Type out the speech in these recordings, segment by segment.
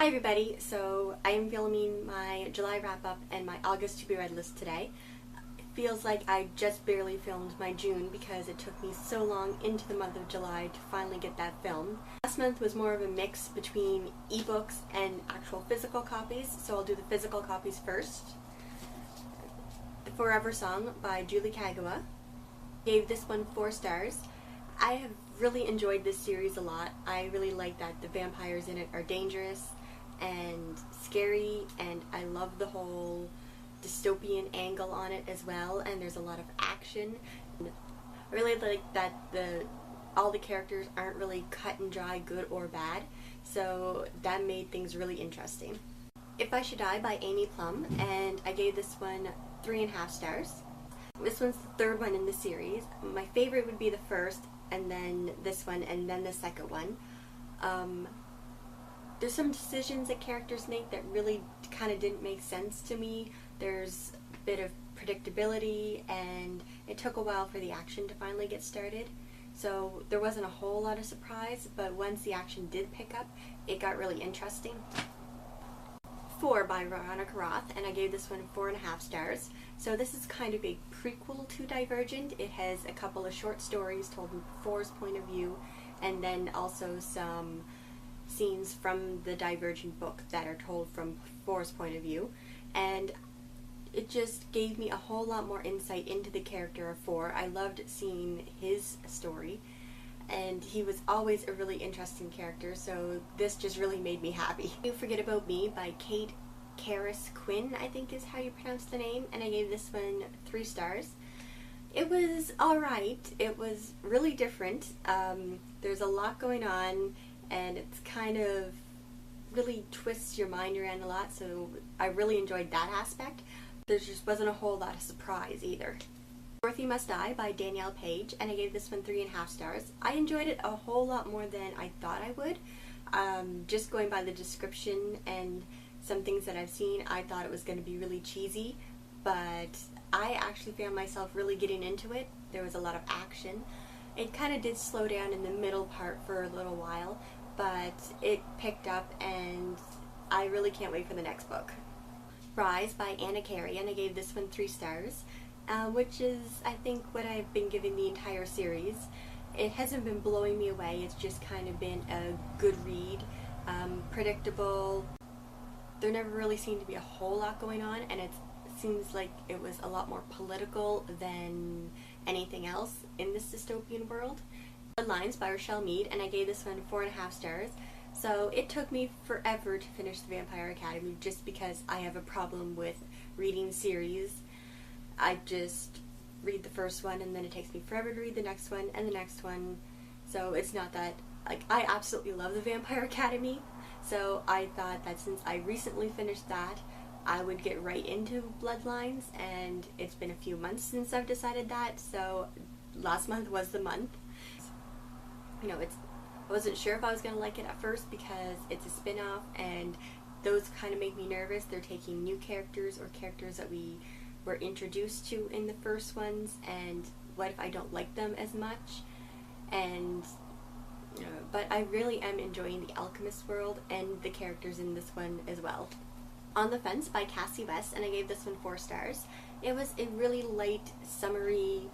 Hi everybody, so I am filming my July wrap-up and my August to be read list today. It feels like I just barely filmed my June because it took me so long into the month of July to finally get that filmed. Last month was more of a mix between ebooks and actual physical copies, so I'll do the physical copies first. The Forever Song by Julie Kagawa. Gave this one 4 stars. I have really enjoyed this series a lot. I really like that the vampires in it are dangerous and scary, and I love the whole dystopian angle on it as well, and there's a lot of action. I really like that all the characters aren't really cut and dry good or bad, so that made things really interesting. If I Should Die by Amy Plum, and I gave this one 3.5 stars. This one's the third one in the series. My favorite would be the first, and then this one, and then the second one. There's some decisions that characters make that really kind of didn't make sense to me. There's a bit of predictability, and it took a while for the action to finally get started. So there wasn't a whole lot of surprise, but once the action did pick up, it got really interesting. 4 by Veronica Roth, and I gave this one 4.5 stars. So this is kind of a prequel to Divergent. It has a couple of short stories told from 4's point of view, and then also some scenes from the Divergent book that are told from 4's point of view, and it just gave me a whole lot more insight into the character of 4. I loved seeing his story, and he was always a really interesting character, so this just really made me happy. You Forget About Me by Karyus Quinn, I think is how you pronounce the name, and I gave this one 3 stars. It was alright. It was really different. There's a lot going on, and it's kind of really twists your mind around a lot, so I really enjoyed that aspect. There just wasn't a whole lot of surprise either. Dorothy Must Die by Danielle, Paige, and I gave this one 3.5 stars. I enjoyed it a whole lot more than I thought I would. Just going by the description and some things that I've seen, I thought it was going to be really cheesy, but I actually found myself really getting into it. There was a lot of action. It kind of did slow down in the middle part for a little while, but it picked up, and I really can't wait for the next book. Rise by Carey, and I gave this one 3 stars, which is, I think, what I've been giving the entire series. It hasn't been blowing me away, it's just kind of been a good read, predictable. There never really seemed to be a whole lot going on, and it seems like it was a lot more political than anything else in this dystopian world. Bloodlines by Richelle, Mead, and I gave this one 4.5 stars. So it took me forever to finish the Vampire Academy just because I have a problem with reading series. I just read the first one and then it takes me forever to read the next one and the next one. So it's not that, like, I absolutely love the Vampire Academy. So I thought that since I recently finished that, I would get right into Bloodlines, and it's been a few months since I've decided that, so last month was the month. You know, I wasn't sure if I was going to like it at first because it's a spin-off, and those kind of make me nervous. They're taking new characters or characters that we were introduced to in the first ones, and what if I don't like them as much? And but I really am enjoying the alchemist world and the characters in this one as well. On the Fence by Kasie West, and I gave this one 4 stars. It was a really light, summery,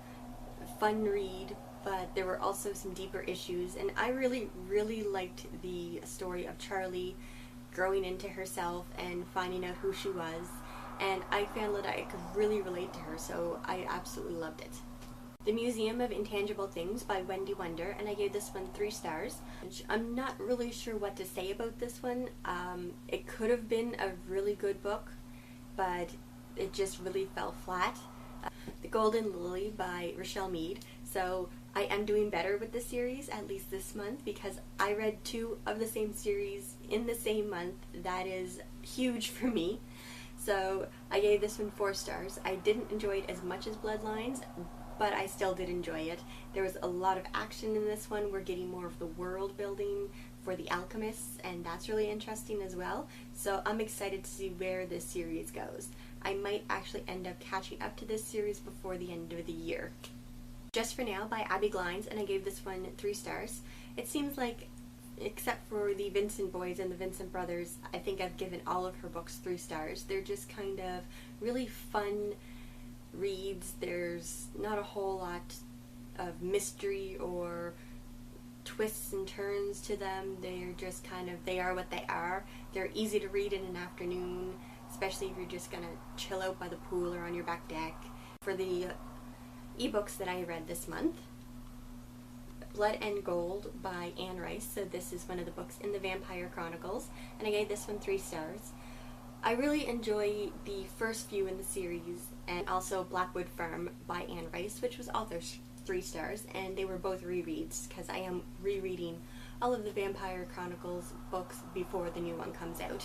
fun read, but there were also some deeper issues, and I really, really liked the story of Charlie growing into herself and finding out who she was, and I found that I could really relate to her, so I absolutely loved it. The Museum of Intangible Things by Wendy, Wunder, and I gave this one 3 stars. I'm not really sure what to say about this one. It could have been a really good book, but it just really fell flat. The Golden Lily by Richelle, Mead. So I am doing better with the series, at least this month, because I read 2 of the same series in the same month. That is huge for me. So I gave this one 4 stars. I didn't enjoy it as much as Bloodlines, but I still did enjoy it. There was a lot of action in this one. We're getting more of the world building for the alchemists, and that's really interesting as well. So I'm excited to see where this series goes. I might actually end up catching up to this series before the end of the year. Just for Now by Abbi Glines, and I gave this one 3 stars. It seems like except for the Vincent boys and the Vincent brothers, I think I've given all of her books 3 stars. They're just kind of really fun reads. There's not a whole lot of mystery or twists and turns to them. They're just kind of, they are what they are. They're easy to read in an afternoon, especially if you're just gonna chill out by the pool or on your back deck. For the ebooks that I read this month, Blood and Gold by Anne Rice. So this is one of the books in the Vampire Chronicles, and I gave this one 3 stars. I really enjoy the first few in the series, and also Blackwood Farm by Anne Rice, which was also 3 stars, and they were both rereads because I am rereading all of the Vampire Chronicles books before the new one comes out.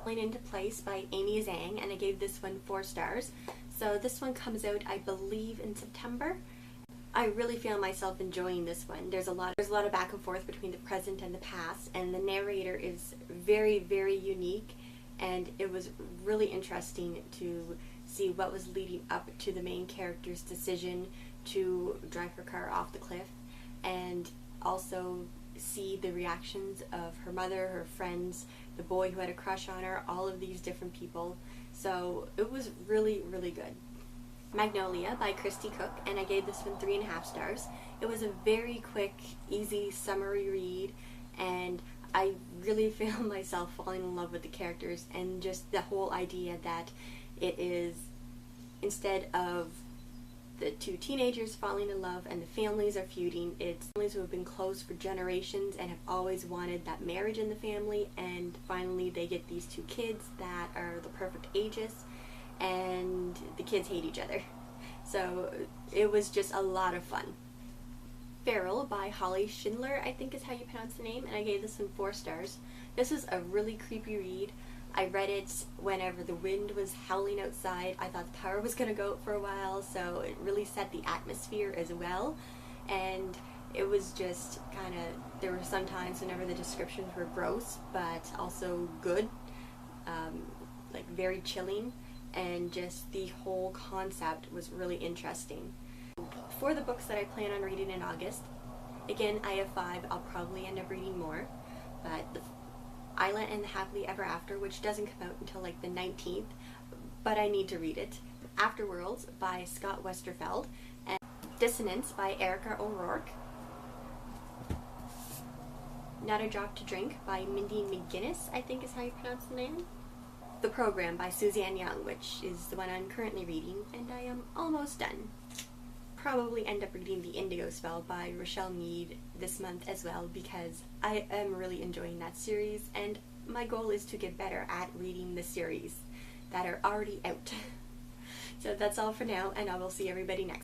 Falling Into Place by Amy Zhang, and I gave this one 4 stars. So this one comes out, I believe, in September. I really feel myself enjoying this one. There's a lot of back and forth between the present and the past, and the narrator is very, very unique, and it was really interesting to see what was leading up to the main character's decision to drive her car off the cliff, and also see the reactions of her mother, her friends, the boy who had a crush on her, all of these different people. So it was really, really good. Magnolia by Kristi Cook, and I gave this one 3.5 stars. It was a very quick, easy, summery read, and I really feel myself falling in love with the characters and just the whole idea that it is, instead of the 2 teenagers falling in love and the families are feuding, it's families who have been close for generations and have always wanted that marriage in the family, and finally they get these 2 kids that are the perfect ages, and the kids hate each other. So it was just a lot of fun. Feral by Holly Shindler, I think is how you pronounce the name, and I gave this one 4 stars. This was a really creepy read. I read it whenever the wind was howling outside. I thought the power was going to go out for a while, so it really set the atmosphere as well. And it was just kind of, there were some times whenever the descriptions were gross, but also good, like very chilling. And just the whole concept was really interesting. For the books that I plan on reading in August, again, I have 5. I'll probably end up reading more, but the Isla and the Happily Ever After, which doesn't come out until like the 19th, but I need to read it. Afterworlds by Scott Westerfeld, and Dissonance by Erica O'Rourke. Not a Drop to Drink by Mindy McGinnis, I think is how you pronounce the name. The Program by Suzanne Young, which is the one I'm currently reading, and I am almost done. Probably end up reading The Indigo Spell by Richelle Mead this month as well, because I am really enjoying that series, and my goal is to get better at reading the series that are already out. So that's all for now, and I will see everybody next.